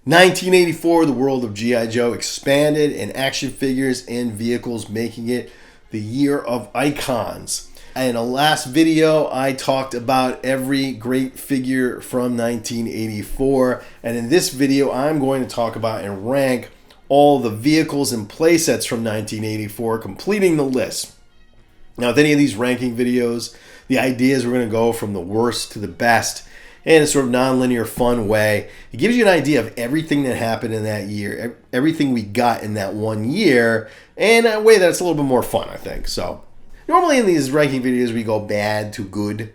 1984, the world of G.I. Joe expanded in action figures and vehicles, making it the year of icons. In a last video, I talked about every great figure from 1984. And in this video, I'm going to talk about and rank all the vehicles and playsets from 1984, completing the list. Now, with any of these ranking videos, the idea is we're going to go from the worst to the best in a sort of non-linear, fun way. It gives you an idea of everything that happened in that year, everything we got in that one year, and a way that's a little bit more fun, I think. So, normally in these ranking videos, we go bad to good.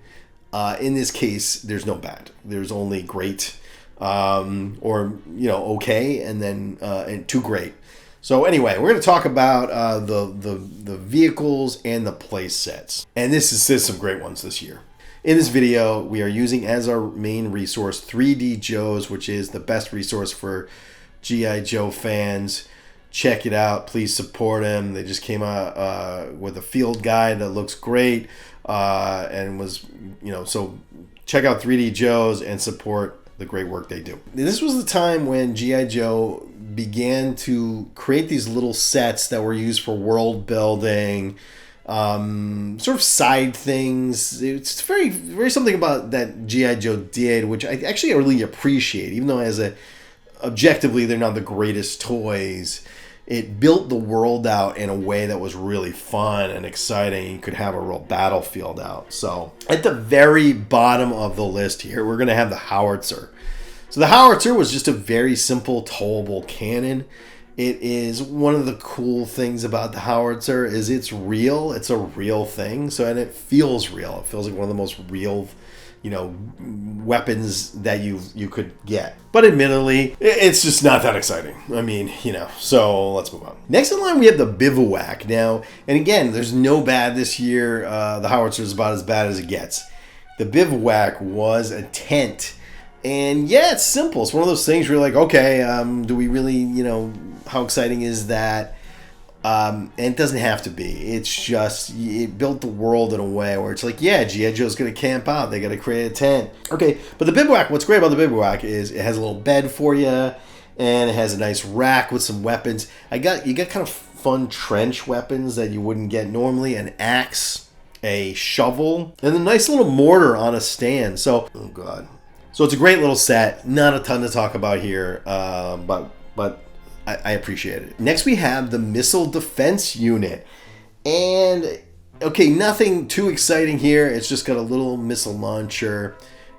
In this case, there's no bad. There's only great, or okay, and then and too great. So anyway, we're going to talk about the vehicles and the play sets, and this is some great ones this year. In this video, we are using as our main resource 3D Joes, which is the best resource for G.I. Joe fans. Check it out. Please support them. They just came out with a field guide that looks great and was, so check out 3D Joes and support the great work they do. This was the time when G.I. Joe began to create these little sets that were used for world building, sort of side things. It's very, very something about that G.I. Joe did, which I really appreciate, even though objectively they're not the greatest toys. It built the world out in a way that was really fun and exciting. You could have a real battlefield out. So at the very bottom of the list here, we're going to have the howitzer. So the howitzer was just a very simple towable cannon. It is one of the cool things about the howitzer is it's real. It's a real thing. And it feels real. It feels like one of the most real, weapons that you could get. But admittedly, it's just not that exciting. So let's move on. Next in line, we have the bivouac. Now, and again, there's no bad this year. The howitzer is about as bad as it gets. The bivouac was a tent. And yeah, it's simple. It's one of those things where you're like, okay, do we really, how exciting is that? And it doesn't have to be. It's just, it built the world in a way where it's like, yeah, G.I. Joe's going to camp out. They got to create a tent. Okay, but the bivouac, what's great about the bivouac is it has a little bed for you, and it has a nice rack with some weapons. You got kind of fun trench weapons that you wouldn't get normally, an axe, a shovel, and a nice little mortar on a stand. So, oh God. So it's a great little set. Not a ton to talk about here, but I appreciate it. Next, we have the missile defense unit. And, okay, nothing too exciting here. It's just got a little missile launcher,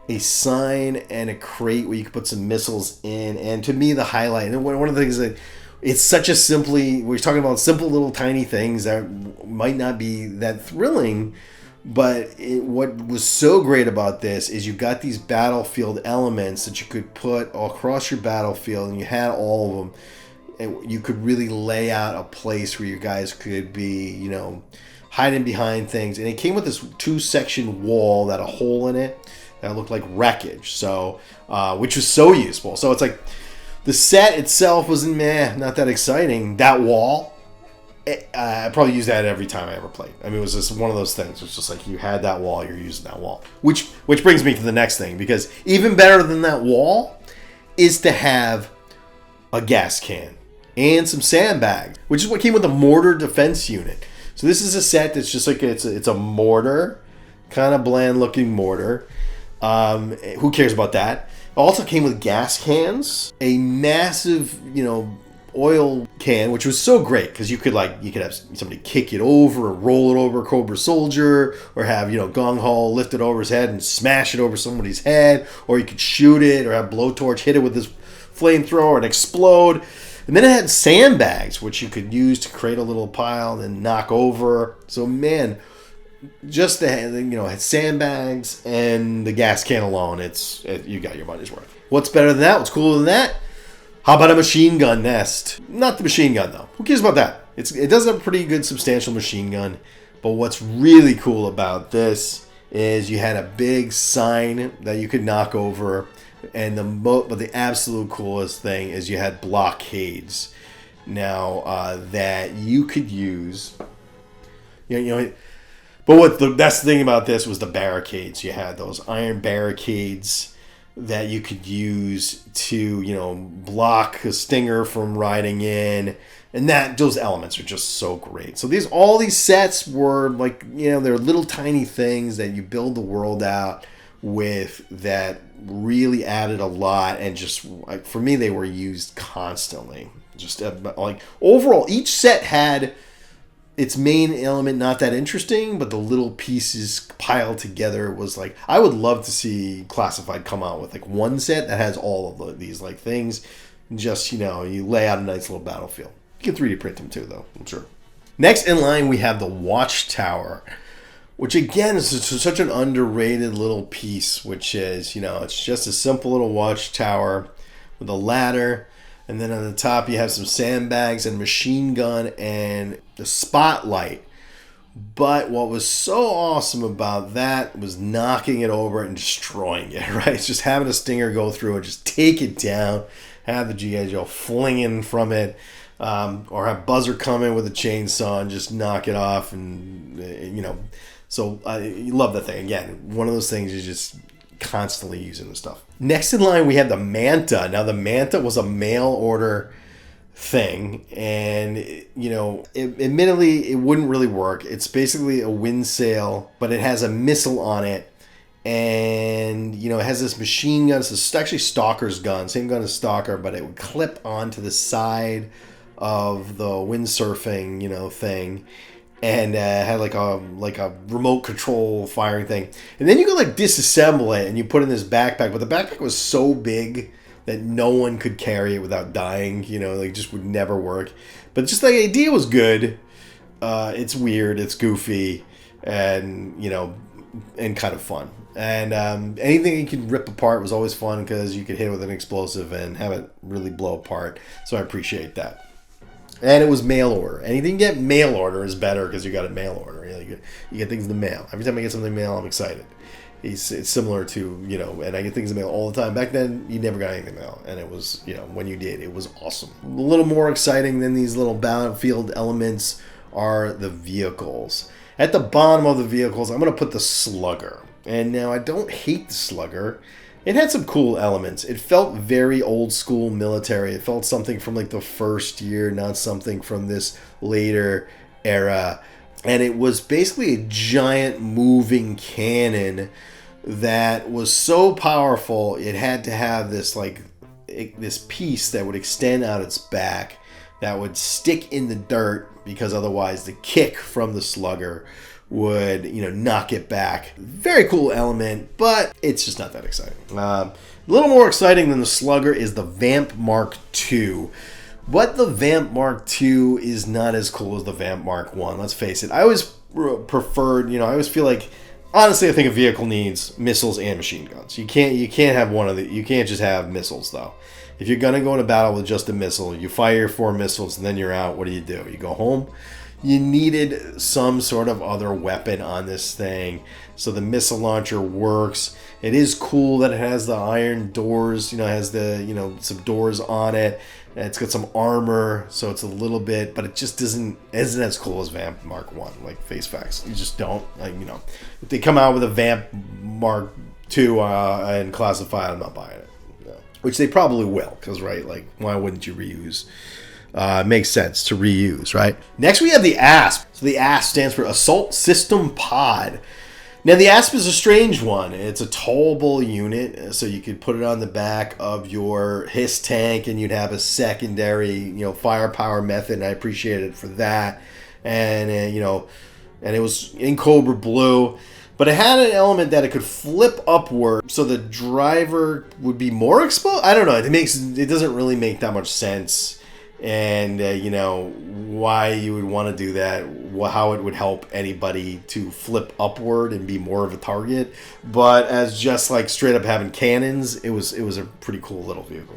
a sign, and a crate where you can put some missiles in. And to me, the highlight, and one of the things that it's such we're talking about simple little tiny things that might not be that thrilling. But what was so great about this is you got these battlefield elements that you could put all across your battlefield, and you had all of them. And you could really lay out a place where you guys could be, hiding behind things. And it came with this 2-section wall that had a hole in it that looked like wreckage. So, which was so useful. So it's like the set itself wasn't not that exciting. That wall, I probably used that every time I ever played. It was just one of those things. It's just like you had that wall, you're using that wall. Which brings me to the next thing, because even better than that wall is to have a gas can and some sandbags, which is what came with the mortar defense unit. So this is a set that's just like it's a mortar, kind of bland looking mortar. Who cares about that? It also came with gas cans, a massive, oil can, which was so great because you could have somebody kick it over or roll it over a Cobra soldier, or have Gong Ho lift it over his head and smash it over somebody's head, or you could shoot it or have blowtorch hit it with this flamethrower and explode. And then it had sandbags, which you could use to create a little pile and then knock over. So man, just had sandbags and the gas can alone, you got your money's worth. What's better than that? What's cooler than that? How about a machine gun nest? Not the machine gun though. Who cares about that? It does have a pretty good substantial machine gun. But what's really cool about this is you had a big sign that you could knock over. And the absolute coolest thing is you had blockades now that you could use. But what the best thing about this was the barricades. You had those iron barricades that you could use to, block a stinger from riding in. And those elements are just so great. So all these sets were like, they're little tiny things that you build the world out with that really added a lot. And just like, for me, they were used constantly. Just like overall, each set had its main element not that interesting, but the little pieces piled together was like, I would love to see Classified come out with like one set that has all of these like things. Just, you lay out a nice little battlefield. You can 3D print them too, though, I'm sure. Next in line, we have the Watchtower, which again is such an underrated little piece, which is, it's just a simple little watchtower with a ladder. And then on the top, you have some sandbags and machine gun and the spotlight. But what was so awesome about that was knocking it over and destroying it, right? It's just having a stinger go through and just take it down, have the G.I. Joe flinging from it, or have Buzzer come in with a chainsaw and just knock it off. And, so you love that thing. Again, one of those things is just constantly using the stuff. Next in line, we have the Manta. Now, the Manta was a mail order thing, and admittedly, it wouldn't really work. It's basically a wind sail, but it has a missile on it, and it has this machine gun. So it's actually Stalker's gun, same gun as Stalker, but it would clip onto the side of the windsurfing, thing. And had like a remote control firing thing. And then you could like disassemble it and you put it in this backpack. But the backpack was so big that no one could carry it without dying. Like just would never work. But just the idea was good. It's weird. It's goofy. And, and kind of fun. And anything you could rip apart was always fun because you could hit it with an explosive and have it really blow apart. So I appreciate that. And it was mail order. Anything you get mail order is better because you got a mail order. You get things in the mail. Every time I get something in the mail, I'm excited. It's similar to, and I get things in the mail all the time. Back then, you never got anything in the mail. And it was, when you did, it was awesome. A little more exciting than these little battlefield elements are the vehicles. At the bottom of the vehicles, I'm going to put the Slugger. And now, I don't hate the Slugger. It had some cool elements. It felt very old school military. It felt something from like the first year, not something from this later era. And it was basically a giant moving cannon that was so powerful. It had to have this this piece that would extend out its back that would stick in the dirt because otherwise the kick from the Slugger would, knock it back. Very cool element, but it's just not that exciting. A little more exciting than the Slugger is the Vamp Mark II. But the Vamp Mark II is not as cool as the Vamp Mark I. Let's face it. I always preferred, I always feel like, honestly, I think a vehicle needs missiles and machine guns. You can't have one of the, you can't just have missiles though. If you're going to go into battle with just a missile, you fire your 4 missiles and then you're out. What do? You go home? You needed some sort of other weapon on this thing. So the missile launcher works. It is cool that it has the iron doors, has the, some doors on it. And it's got some armor, so it's a little bit, but it just isn't as cool as Vamp Mark 1, like face facts. You just don't, if they come out with a Vamp Mark 2 and Classified, I'm not buying it. No. Which they probably will, because, right, why wouldn't you reuse? Makes sense to reuse, right? Next, we have the ASP. So the ASP stands for Assault System Pod. Now, the ASP is a strange one. It's a towable unit, so you could put it on the back of your HISS tank, and you'd have a secondary, firepower method, and I appreciate it for that. And, and it was in Cobra Blue. But it had an element that it could flip upward, so the driver would be more exposed. I don't know. It doesn't really make that much sense. And, why you would want to do that, how it would help anybody to flip upward and be more of a target. But as just straight up having cannons, it was a pretty cool little vehicle.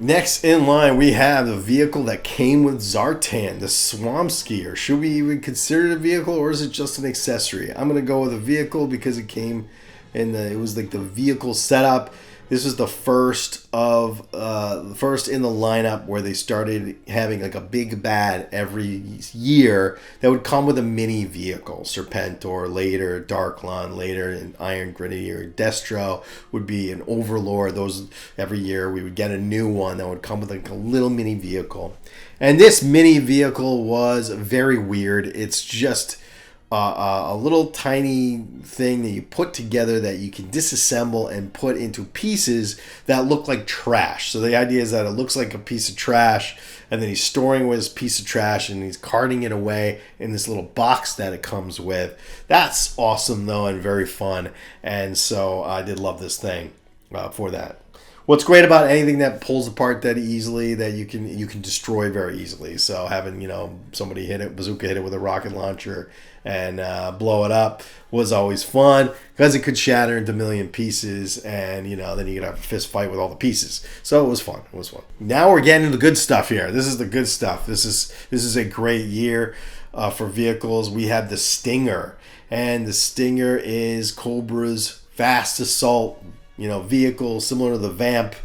Next in line, we have the vehicle that came with Zartan, the Swamp Skier. Should we even consider it a vehicle, or is it just an accessory? I'm going to go with a vehicle because it came it was the vehicle setup. This is the first of the first in the lineup where they started having like a big bad every year that would come with a mini vehicle. Serpentor later, Darklon later, and Iron Grenadier, Destro would be an Overlord. Those every year we would get a new one that would come with like a little mini vehicle. And this mini vehicle was very weird. It's just a little tiny thing that you put together that you can disassemble and put into pieces that look like trash. So the idea is that it looks like a piece of trash, and then he's storing with his piece of trash and he's carting it away in this little box that it comes with. That's awesome though, and very fun. And so I did love this thing for that. What's great about anything that pulls apart that easily, that you can destroy very easily. So having somebody bazooka hit it with a rocket launcher and blow it up was always fun because it could shatter into a million pieces, and then you could have a fist fight with all the pieces. So it was fun. It was fun. Now we're getting into the good stuff here. This is the good stuff. This is a great year for vehicles. We have the Stinger, and the Stinger is Cobra's fast assault vehicle, similar to the Vamp.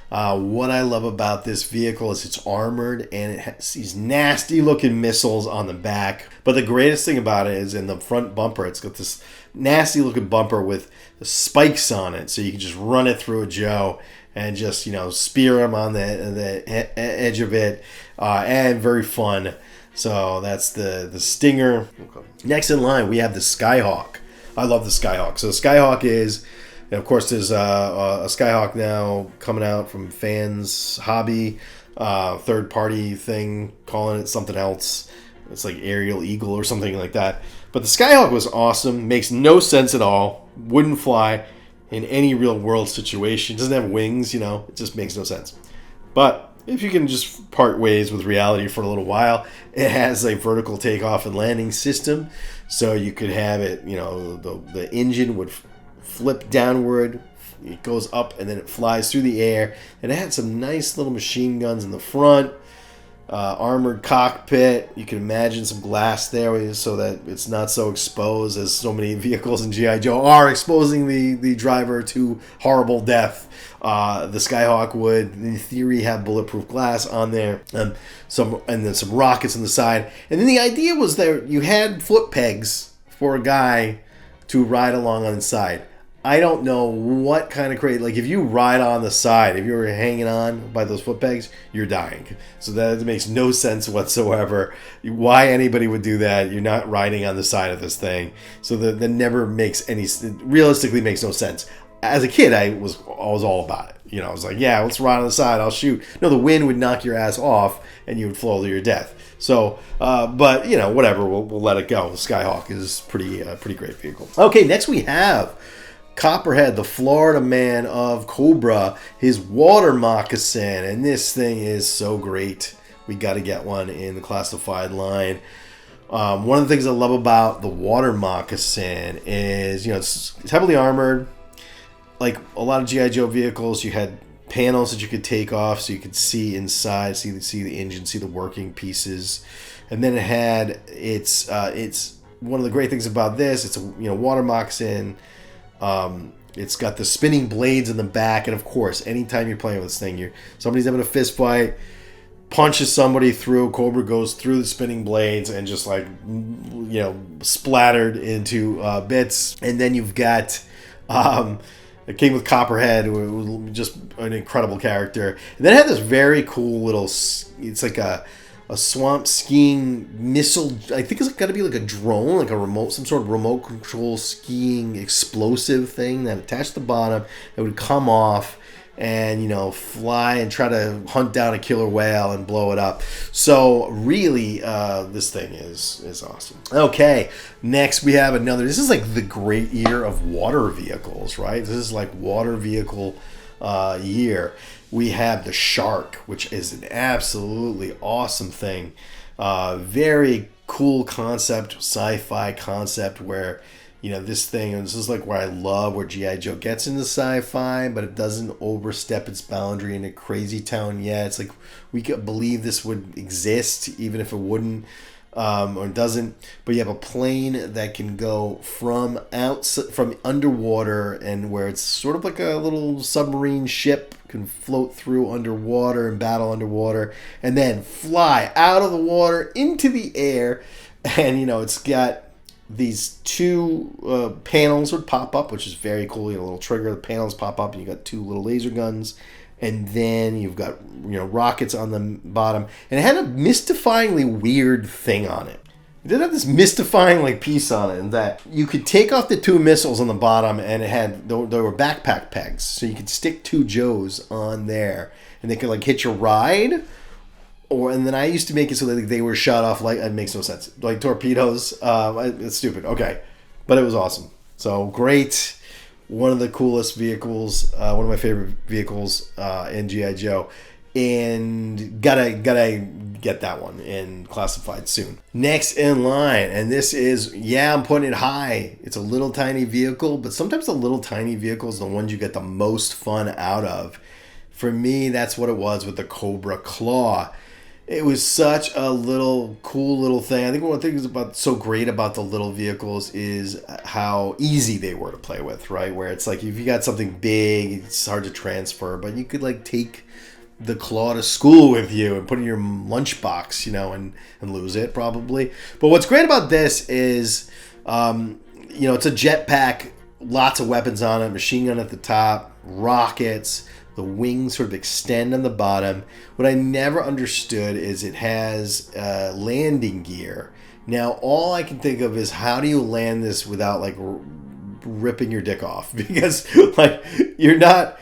What I love about this vehicle is it's armored and it has these nasty looking missiles on the back. But the greatest thing about it is in the front bumper, it's got this nasty looking bumper with the spikes on it, so you can just run it through a Joe and just spear him on the edge of it, and very fun. So that's the Stinger. Okay. Next in line we have the Skyhawk. I love the Skyhawk. So the Skyhawk is, and of course, there's a Skyhawk now coming out from Fans Hobby, third-party thing, calling it something else. It's like Aerial Eagle or something like that. But the Skyhawk was awesome. Makes no sense at all. Wouldn't fly in any real-world situation. Doesn't have wings, It just makes no sense. But if you can just part ways with reality for a little while, it has a vertical takeoff and landing system. So you could have it, the engine would flip downward, it goes up, and then it flies through the air. And it had some nice little machine guns in the front, armored cockpit. You can imagine some glass there so that it's not so exposed as so many vehicles in G.I. Joe are, exposing the driver to horrible death. The Skyhawk would, in theory, have bulletproof glass on there, and then some rockets on the side. And then the idea was that you had foot pegs for a guy to ride along on the side. I don't know what kind of crazy, like if you ride on the side, if you were hanging on by those foot pegs, you're dying. So that makes no sense whatsoever. Why anybody would do that? You're not riding on the side of this thing. So that never makes realistically makes no sense. As a kid, I was all about it. I was like, yeah, let's ride on the side, I'll shoot. No, the wind would knock your ass off and you would fall to your death. So, but whatever, we'll let it go. The Skyhawk is pretty great vehicle. Okay, next we have Copperhead, the Florida man of Cobra, his water moccasin, and this thing is so great. We got to get one in the classified line. One of the things I love about the water moccasin is, it's heavily armored. Like a lot of G.I. Joe vehicles, you had panels that you could take off so you could see inside, see the engine, see the working pieces. And then it had it's one of the great things about this. It's a water moccasin. It's got the spinning blades in the back, and of course, anytime you're playing with this thing, somebody's having a fist fight, punches somebody through, Cobra goes through the spinning blades and just splattered into bits. And then you've got it came with Copperhead, who was just an incredible character. And then it had this very cool little, it's like a swamp skiing missile. I think it's got to be like a drone, like some sort of remote control skiing explosive thing that attached to the bottom. It would come off and fly and try to hunt down a killer whale and blow it up. So really, this thing is awesome. Okay, next we have another. This is like the great year of water vehicles, right? This is like water vehicle year. We have the Shark, which is an absolutely awesome thing. Very cool concept, sci-fi concept where this thing, and this is like where I love where G.I. Joe gets into sci-fi, but it doesn't overstep its boundary into crazy town yet. It's like we could believe this would exist, even if it wouldn't. or doesn't. But you have a plane that can go from underwater, and where it's sort of like a little submarine ship, can float through underwater and battle underwater, and then fly out of the water into the air. And it's got these two panels would pop up, which is very cool. You have a little trigger, the panels pop up, and you got two little laser guns. And then you've got rockets on the bottom, and it had a mystifyingly weird thing on it. It did have this mystifying piece on it, and that you could take off the two missiles on the bottom, and there were backpack pegs, so you could stick two Joes on there, and they could hitch a ride. And then I used to make it so that they were shot off it makes no sense, like torpedoes. It's stupid. Okay, but it was awesome. So great. One of the coolest vehicles, one of my favorite vehicles in G.I. Joe, and gotta get that one in classified soon. Next in line, and this is, I'm putting it high. It's a little tiny vehicle, but sometimes the little tiny vehicles are the ones you get the most fun out of. For me, that's what it was with the Cobra Claw. It was such a cool little thing. I think one of the things so great about the little vehicles is how easy they were to play with, right? Where it's if you got something big, it's hard to transfer, but you could take the Claw to school with you and put it in your lunchbox, and lose it probably. But what's great about this is, it's a jetpack, lots of weapons on it, machine gun at the top, rockets. The wings sort of extend on the bottom. What I never understood is it has landing gear. Now, all I can think of is how do you land this without ripping your dick off? Because you're not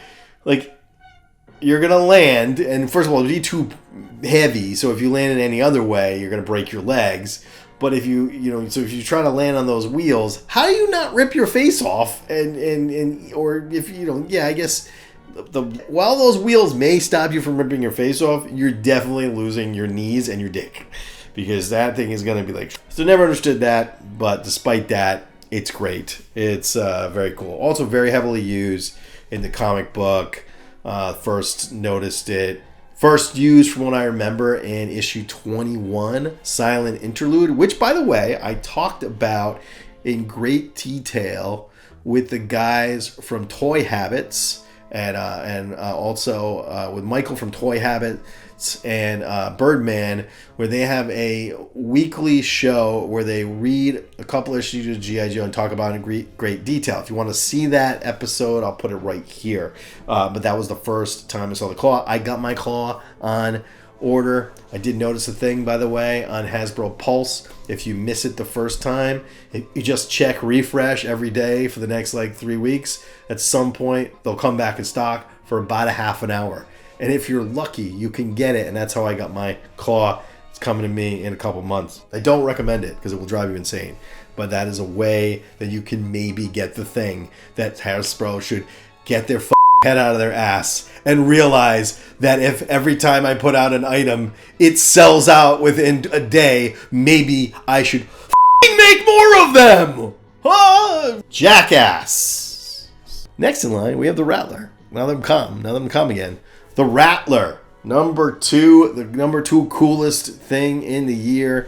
you're gonna land, and first of all, it'd be too heavy. So if you land in any other way, you're gonna break your legs. But if so if you try to land on those wheels, how do you not rip your face off? Or if I guess. While those wheels may stop you from ripping your face off, you're definitely losing your knees and your dick, because that thing is going to be so never understood that, but despite that, it's great. It's very cool. Also very heavily used in the comic book. First noticed it. First used from what I remember in issue 21, Silent Interlude, which, by the way, I talked about in great detail with the guys from Toy Habits. And also with Michael from Toy Habits and Birdman, where they have a weekly show where they read a couple issues of G.I. Joe and talk about it in great detail. If you want to see that episode, I'll put it right here. But that was the first time I saw the Claw. I got my Claw on order. I did notice a thing, by the way, on Hasbro Pulse. If you miss it the first time, you just check refresh every day for the next 3 weeks. At some point, they'll come back in stock for about a half an hour. And if you're lucky, you can get it. And that's how I got my Claw. It's coming to me in a couple months. I don't recommend it because it will drive you insane. But that is a way that you can maybe get the thing that Hasbro should get their head out of their ass and realize that if every time I put out an item it sells out within a day, maybe I should make more of them. Jackass. Next in line we have the Rattler. Now let them come again. The Rattler, number 2, the number 2 coolest thing in the year.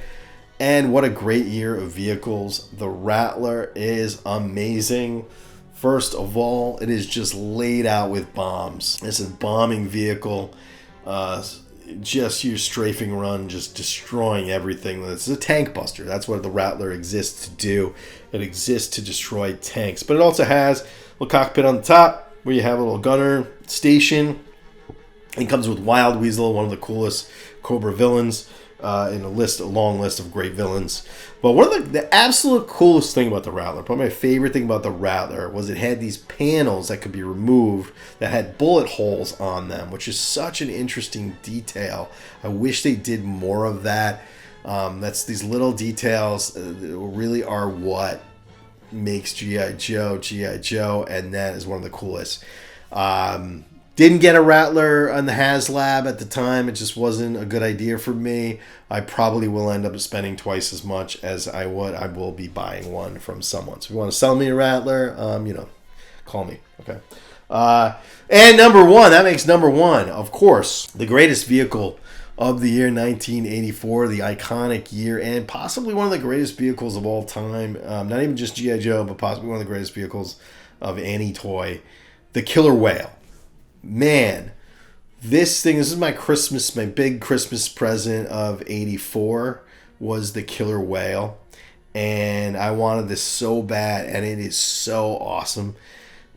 And what a great year of vehicles. The Rattler is amazing. First of all, it is just laid out with bombs. It's a bombing vehicle. Just your strafing run, just destroying everything. It's a tank buster. That's what the Rattler exists to do. It exists to destroy tanks. But it also has a little cockpit on the top where you have a little gunner station. It comes with Wild Weasel, one of the coolest Cobra villains in a long list of great villains. But one of the absolute coolest thing about the Rattler, probably my favorite thing about the Rattler, was it had these panels that could be removed that had bullet holes on them, which is such an interesting detail. I wish they did more of that. That's these little details that really are what makes G.I. Joe, and that is one of the coolest. Didn't get a Rattler on the HasLab at the time. It just wasn't a good idea for me. I probably will end up spending twice as much as I would. I will be buying one from someone. So if you want to sell me a Rattler, call me. Okay. And number 1, that makes number 1, of course, the greatest vehicle of the year 1984, the iconic year, and possibly one of the greatest vehicles of all time. Not even just G.I. Joe, but possibly one of the greatest vehicles of any toy. The Killer Whale. Man, this is my big Christmas present of 84 was the Killer Whale. And I wanted this so bad, and it is so awesome.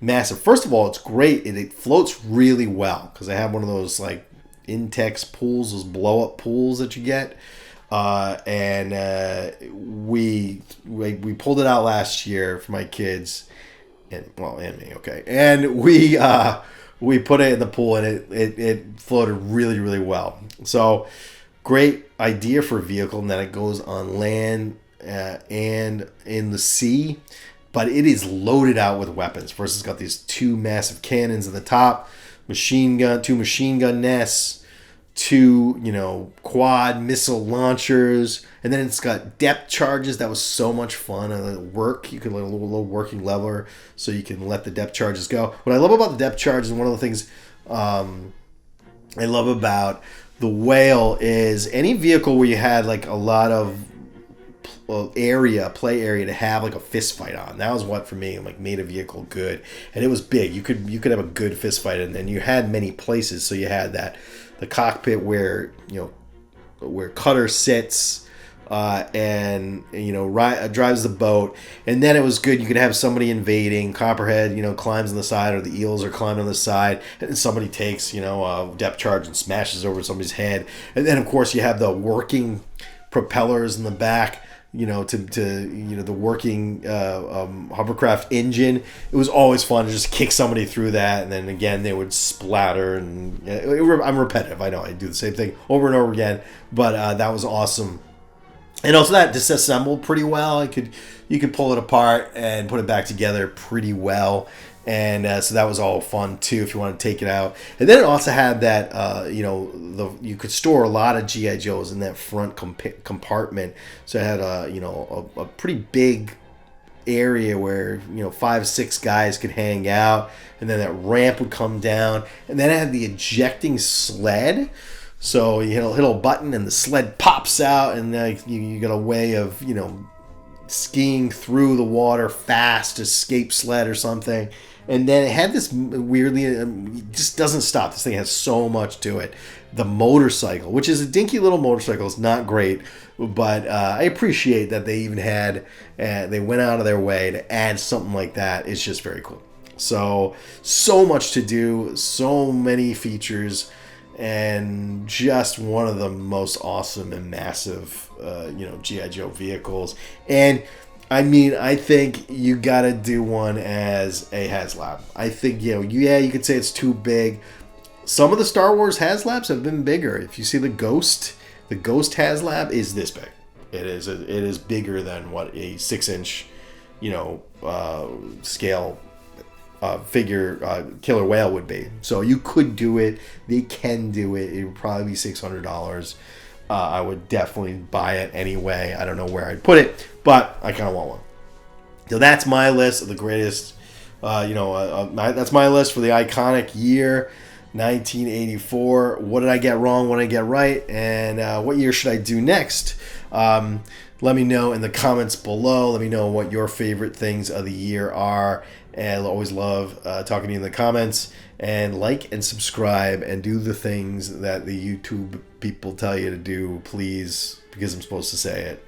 Massive. First of all, it's great. It floats really well because I have one of those like Intex pools, those blow up pools that you get, and we pulled it out last year for my kids, and me, okay, and we put it in the pool, and it floated really, really well. So great idea for a vehicle, and that it goes on land and in the sea. But it is loaded out with weapons. First, it's got these two massive cannons at the top, two machine gun nests, two, quad missile launchers, and then it's got depth charges. That was so much fun. You could let a little working lever so you can let the depth charges go. What I love about the depth charges, and one of the things I love about the Whale is any vehicle where you had like a lot of play area to have like a fist fight on. That was what for me like made a vehicle good, and it was big. You could have a good fist fight, and then you had many places. So you had the cockpit where where Cutter sits, and drives the boat, and then it was good. You could have somebody invading. Copperhead climbs on the side, or the eels are climbing on the side, and somebody takes a depth charge and smashes over somebody's head. And then of course you have the working propellers in the back. The working hovercraft engine. It was always fun to just kick somebody through that, and then again they would splatter. And I'm repetitive. I know I do the same thing over and over again, but that was awesome. And also that disassembled pretty well. You could pull it apart and put it back together pretty well. And so that was all fun too if you want to take it out. And then it also had that you could store a lot of G.I. Joes in that front compartment. So it had a pretty big area where 5-6 guys could hang out, and then that ramp would come down, and then it had the ejecting sled. So you hit a little button and the sled pops out, and you got a way of skiing through the water fast, escape sled or something. And then it had this weirdly, it just doesn't stop. This thing has so much to it. The motorcycle, which is a dinky little motorcycle, is not great, but I appreciate that they even had, they went out of their way to add something like that. It's just very cool. So much to do, so many features, and just one of the most awesome and massive, G.I. Joe vehicles. And I think you gotta do one as a HasLab. I think, you could say it's too big. Some of the Star Wars HasLabs have been bigger. If you see the Ghost HasLab is this big. It is bigger than what a 6-inch, scale figure Killer Whale would be. So you could do it. They can do it. It would probably be $600. I would definitely buy it anyway. I don't know where I'd put it, but I kind of want one. So that's my list of the greatest. That's my list for the iconic year, 1984. What did I get wrong? What did I get right? And what year should I do next? Let me know in the comments below. Let me know what your favorite things of the year are. And I always love talking to you in the comments. And like and subscribe and do the things that the YouTube people tell you to do, please, because I'm supposed to say it.